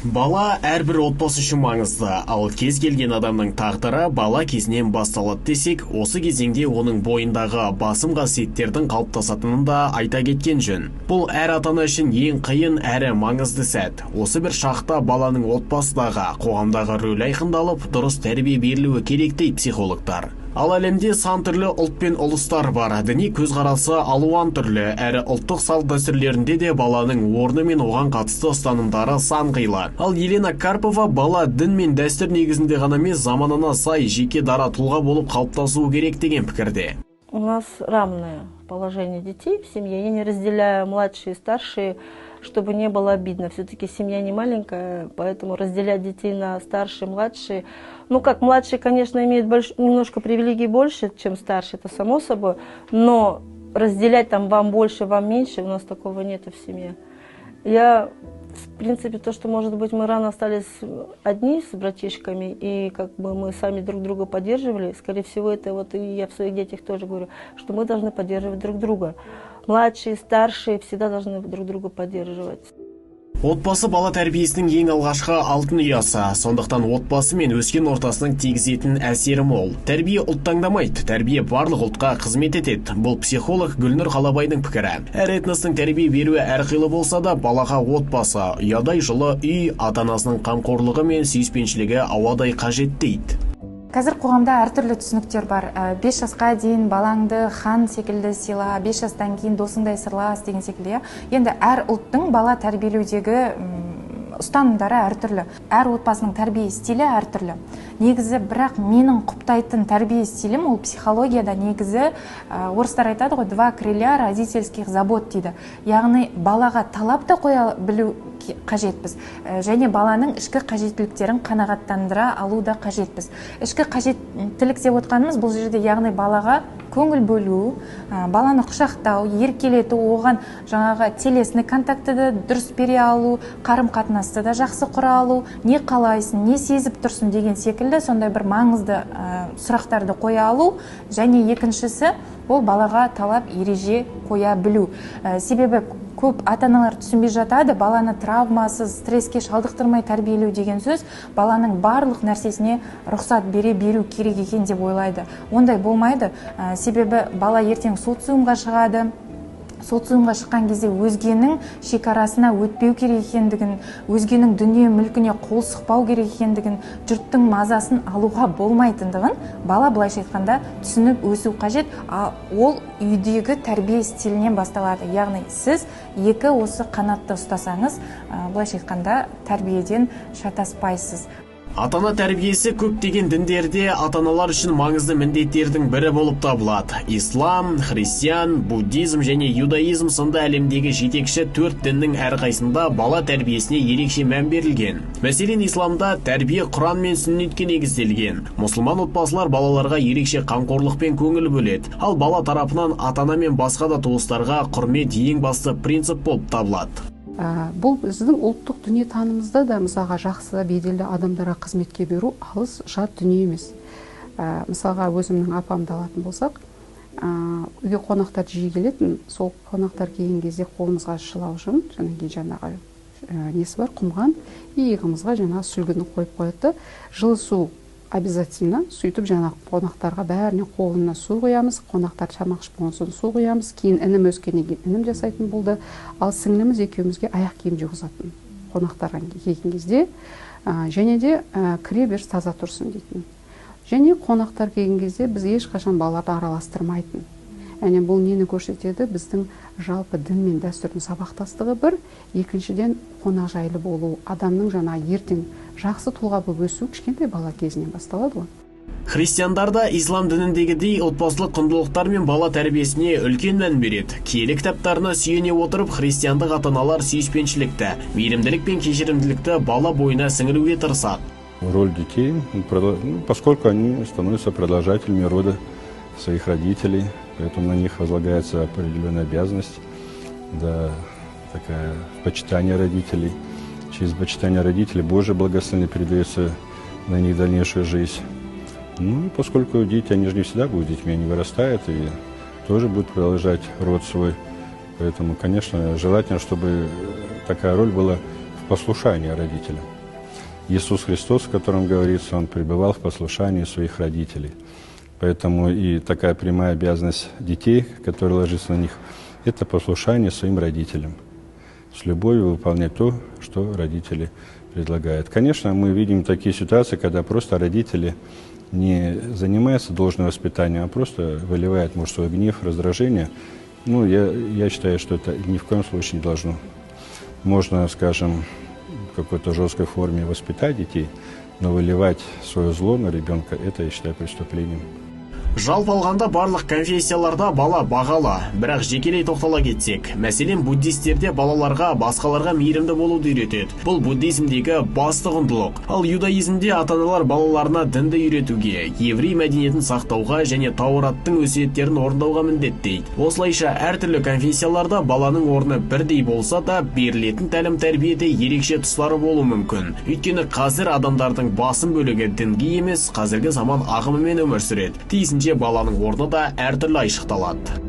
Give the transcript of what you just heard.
Бала әрбір отбасы үшін маңызды, ал кез келген адамның тағдыры бала кезінен басталады десек, осы кезеңде оның бойындағы басым қасиеттердің қалыптасатынын да айта кеткен жөн. Бұл әр ата-ана үшін ең қиын әрі маңызды сәт. Осы бір шақта баланың отбасыдағы, қоғамдағы рөлі айқындалып, дұрыс тәрбие берілуі керек дейді психологтар. Ал әлемде сан түрлі ұлт пен ұлыстар бар. Діни көзқарасы алуан түрлі, әрі ұлттық салт дәстүрлерінде де баланың орны мен оған қатысты ұстанымдары сан қилы. Ал Елена Карпова бала дін мен дәстүр негізінде ғана емес, заманына сай жеке дара тұлға болып қалыптасуы керек деген пікірде. У нас равное положение детей в семье. Я не разделяю младшие и старшие, чтобы не было обидно. Все-таки семья не маленькая, поэтому разделять детей на старшие, младшие. Ну как, младшие, конечно, имеют немножко привилегий больше, чем старшие, это само собой. Но разделять там вам больше, вам меньше, у нас такого нет в семье. В принципе, то, что, может быть, мы рано остались одни с братишками, и как бы мы сами друг друга поддерживали, скорее всего, это вот и я в своих детях тоже говорю, что мы должны поддерживать друг друга. Младшие, старшие всегда должны друг друга поддерживать. Отбасы бала тәрбиесінің ең алғашқы алтын ұясы, сондықтан отбасы мен өскен ортасының тигізетін әсері мол. Тәрбие ұлт таңдамайды, тәрбие барлық ұлтқа қызмет етеді. Бұл психолог Гүлнұр Қалабайдың пікірі. Әр этностың тәрбие беруі әрқилы болса да, балаға отбасы, ұядай жылы үй, ата-анасының қамқорлығы мен сүйіспеншілігі ауадай қажет дейді. Қазір қоғамда әртүрлі түсініктер бар. 5 жасқа дейін балаңды хан секілді сыйла, 5 жастан кейін досыңдай сырлас деген секілді. Енді әр ұлттың бала тәрбиелеудегі ұстанымдары әртүрлі. Әр отбасының тәрбие стилі әртүрлі. Негізі бірақ менің құптайтын тәрбие стилім ол психологияда негізі орыстар айтады ғой, 2 крыля родительских забот дейді. Яғни балаға талап та қоя білу қажетпіз. Және баланың ішкі қажеттіліктерін қанағаттандыра алу да қажетпіз. Ішкі қажеттілік деп отқанымыз бұл жерде яғни балаға көңіл бөлу, баланы құшақтау, еркелету, оған жаңағы телесный контактыды дұрыс бере алу, қарым-қатынасты да жақсы құра алу, не қалайсың, не сезіп тұрсың деген секілді сондай бір маңызды сұрақтарды қоя алу. Және екіншісі ол балаға талап ереже қоя білу. Себебі көп ата-аналар түсінбей жатады, баланы травмасыз, стресске шалдықтырмай тәрбиелеу деген сөз баланың барлық нәрсесіне рұқсат беру керек екен деп ойлайды. Ондай болмайды. Себебі бала ертең социумға шығады. Социумға шыққан кезде өзгенің шекарасына өтпеу керек екендігін, өзгенің дүние мүлкіне қол сұқпау керек екендігін, жұрттың мазасын алуға болмайтындығын бала былайша айтқанда түсініп өсу қажет. Ол үйдегі тәрбие стилінен басталады. Яғни сіз екі осы қанатты ұстасаңыз, былайша айтқанда тәрбиеден шатаспайсыз. Ата-ана тәрбиесі көптеген діндерде ата-аналар үшін маңызды міндеттердің бірі болып табылады. Ислам, христиан, буддизм және юдаизм сынды әлемдегі жетекші 4 діннің әрқайсында бала тәрбиесіне ерекше мән берілген. Мәселен, исламда тәрбие Құран мен сүннетке негізделген. Мұсылман отбасылар балаларға ерекше қамқорлықпен көңіл бөледі. Ал бала тарапынан ата-ана мен басқа да туыстарға құрмет ең басты принцип болып табылады. Бұл біздің ұлттық дүние танымызда да мысалға жақсы беделді адамдарға қызметке беру алыс жат дүние емес. Мысалға өзімнің апамды алатын болсақ, үйге қонақтар жиі келетін, сол қонақтар келген кезде қолымызға шылаужын, жаңағы несі бар, құмған, иығымызға жаңағы сүлгіні қойып қояды. Жылы су обязательно, сөйтіп жаңағы қонақтарға бәріне қолына су қоямыз, қонақтар шамақ ішіп болған соң су қоямыз, кейін інім өскеннен кейін інім жасайтын болды, ал сіңліміз екеумізге аяқ киім жуғызатын қонақтарға келген кезде, және де кіре беріс таза тұрсын дейтін. Және қонақтар келген кезде біз ешқашан балаларды араластырмайтын. Әне бұл нені көрсетеді? Біздің жалпы дін мен дәстүрдің сабақтастығы бір, екіншіден қонақжайлы болу, адамның жаңа ертең жақсы тұлға болып өсу кішкентай бала кезінен басталады ғой. Христиандарда ислам дініндегідей отбасылық құндылықтар мен бала тәрбиесіне үлкен мән береді. Киелі кітаптарына сүйене отырып, христиандық ата-аналар сүйіспеншілікті, мейірімділік пен кешірімділікті бала бойына сіңіруге тырысады. Роль детей, поскольку они становятся продолжателями рода своих родителей, поэтому на них возлагается определенная обязанность, да, такая почитание родителей. Через почитание родителей Божье благословение передается на них дальнейшую жизнь. Ну и поскольку дети, они же не всегда будут детьми, они вырастают и тоже будут продолжать род свой. Поэтому, конечно, желательно, чтобы такая роль была в послушании родителям. Иисус Христос, о котором говорится, Он пребывал в послушании своих родителей. Поэтому и такая прямая обязанность детей, которая ложится на них, это послушание своим родителям. С любовью выполнять то, что родители предлагают. Конечно, мы видим такие ситуации, когда просто родители не занимаются должным воспитанием, а просто выливают, может, свой гнев, раздражение. Ну, я считаю, что это ни в коем случае не должно. Можно, скажем, в какой-то жесткой форме воспитать детей, но выливать свое зло на ребенка, это, я считаю, преступлением. Жалпы алғанда барлық конфессияларда бала бағалы, бірақ жекелей тоқтала кетсек, мәселен буддистерде балаларға басқаларға мейірімді болуды үйретеді. Бұл буддизмдегі басты құндылық. Ал иудаизмде ата-аналар балаларына дінді үйретуге, еврей мәдениетін сақтауға және Таураттың өсиеттерін орындауға міндеттейді. Осылайша әртүрлі конфессияларда баланың орны бірдей болса да, берілетін тәлім-тәрбиеде ерекше тұстары болуы мүмкін. Өйткені қазір адамдардың басым бөлігі дінге емес, қазіргі заман ағымымен өмір сүреді. Баланың орны да әртүрлі айшықталады.